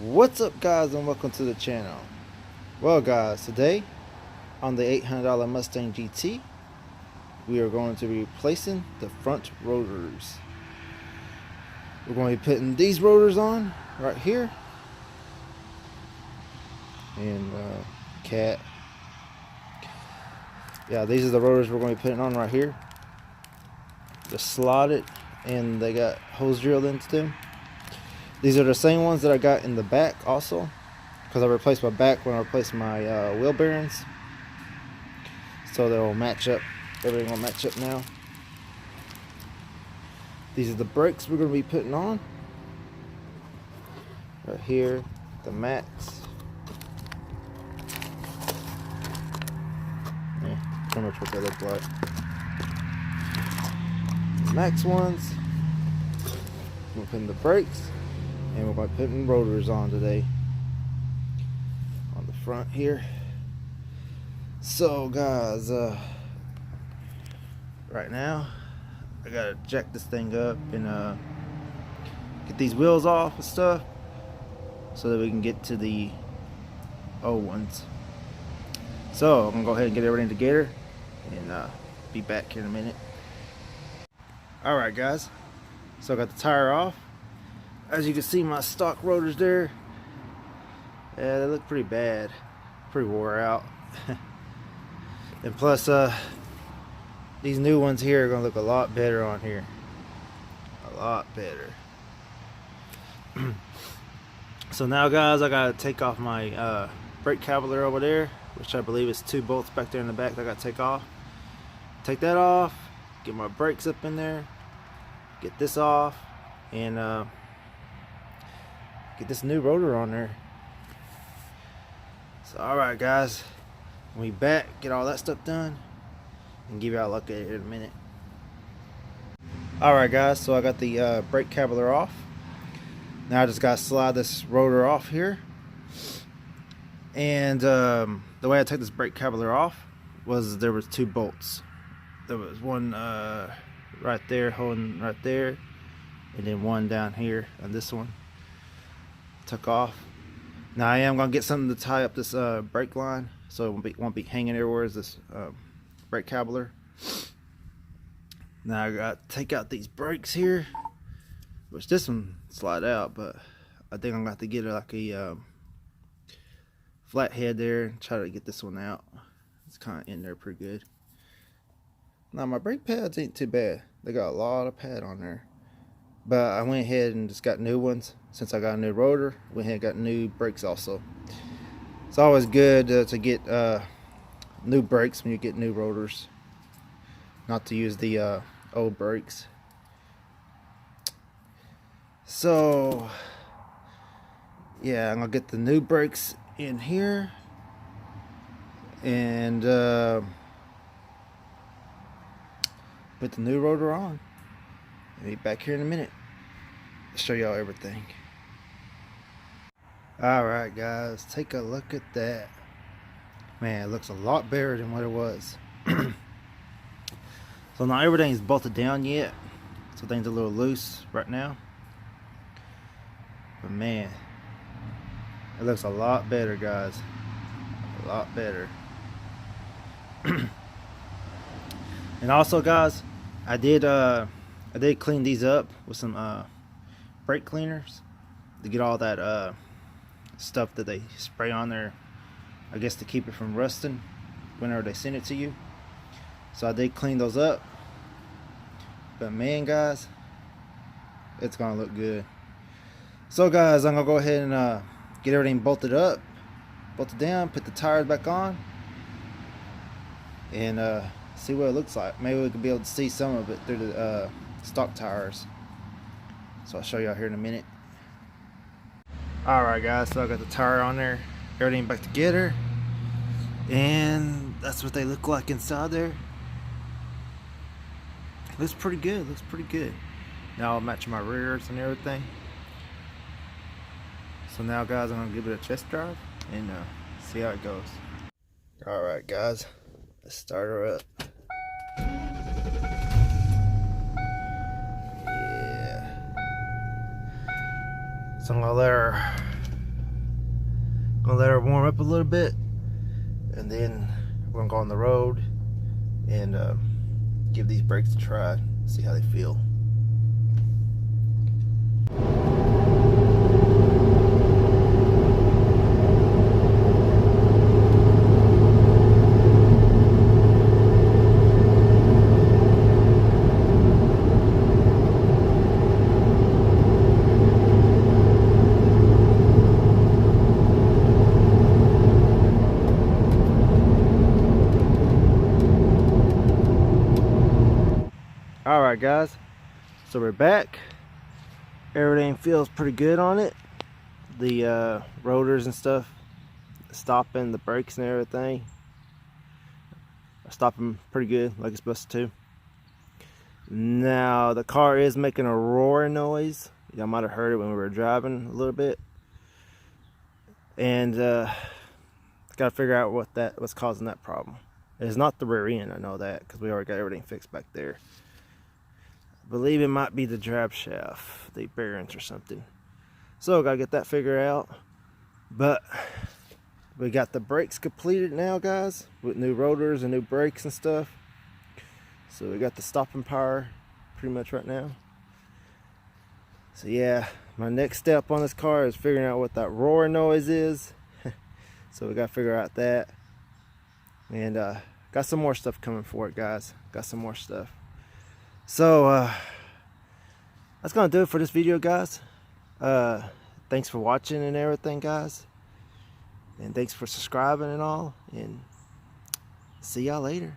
What's up, guys, and welcome to the channel. Well, guys, today on the $800 Mustang GT, we are going to be replacing the front rotors. We're going to be putting these rotors on right here, and cat. Yeah, these are the rotors we're going to be putting on right here. They're slotted, and they got holes drilled into them. These are the same ones that I got in the back also, because I replaced my back when I replaced my wheel bearings, so they'll match up. Everything will match up now. These are the brakes we're going to be putting on right here, the mats. Yeah, pretty much what they look like. The max ones. We're putting the brakes, and we're going to be putting rotors on today on the front here. So, guys, right now I gotta jack this thing up and get these wheels off and stuff, so that we can get to the old ones. So I'm gonna go ahead and get everything together and be back here in a minute. Alright, guys, so I got the tire off. As you can see, my stock rotors there, yeah, they look pretty bad, pretty wore out. And plus these new ones here are gonna look a lot better on here, a lot better. So now, guys, I gotta take off my brake caliper over there, which I believe is 2 bolts back there in the back that I gotta take off. Take that off, get my brakes up in there, get this off, and get this new rotor on there. So, alright, guys, when we back, get all that stuff done, and give y'all a look at it in a minute. Alright, guys, so I got the brake caliper off. Now I just gotta slide this rotor off here. And the way I took this brake caliper off was there was 2 bolts. There was one right there holding right there, and then one down here on this one. Took off. Now I am gonna get something to tie up this brake line, so it won't be hanging everywhere as this brake caliper. Now I got to take out these brakes here, which this one slide out, but I think I'm gonna have to get like a flat head there and try to get this one out. It's kind of in there pretty good. Now my brake pads ain't too bad. They got a lot of pad on there, but I went ahead and just got new ones. Since I got a new rotor, went ahead and got new brakes also. It's always good to get new brakes when you get new rotors, not to use the old brakes. So yeah, I'm gonna get the new brakes in here and put the new rotor on. I'll be back here in a minute to show y'all everything. Alright, guys, take a look at that. Man, it looks a lot better than what it was. So not everything's bolted down yet, so things are a little loose right now. But man, it looks a lot better, guys. A lot better. And also, guys, I did clean these up with some brake cleaners to get all that stuff that they spray on there, I guess to keep it from rusting whenever they send it to you. So I did clean those up, but man, guys, it's gonna look good. So, guys, I'm gonna go ahead and get everything bolted up, bolted down, put the tires back on, and see what it looks like. Maybe we could be able to see some of it through the stock tires. So I'll show y'all here in a minute. Alright, guys, so I got the tire on there, everything back together, and that's what they look like inside there. Looks pretty good, looks pretty good. Now I'll match my rears and everything. So now, guys, I'm gonna give it a test drive and see how it goes. Alright, guys, let's start her up. So I'm gonna let her Gonna let her warm up a little bit, and then we're gonna go on the road and give these brakes a try, see how they feel. Alright guys, so we're back. Everything feels pretty good on it. The rotors and stuff, stopping, the brakes and everything are stopping pretty good, like it's supposed to. Now the car is making a roaring noise. Y'all might have heard it when we were driving a little bit. And gotta figure out what's causing that problem. It's not the rear end, I know that, because we already got everything fixed back there. I believe it might be the drive shaft, the bearings or something. So gotta get that figured out. But we got the brakes completed now, guys, with new rotors and new brakes and stuff. So we got the stopping power pretty much right now. So yeah, my next step on this car is figuring out what that roaring noise is. So we gotta figure out that. And got some more stuff coming for it, guys. Got some more stuff. So that's gonna do it for this video, guys. Thanks for watching and everything, guys, and thanks for subscribing and all, and see y'all later.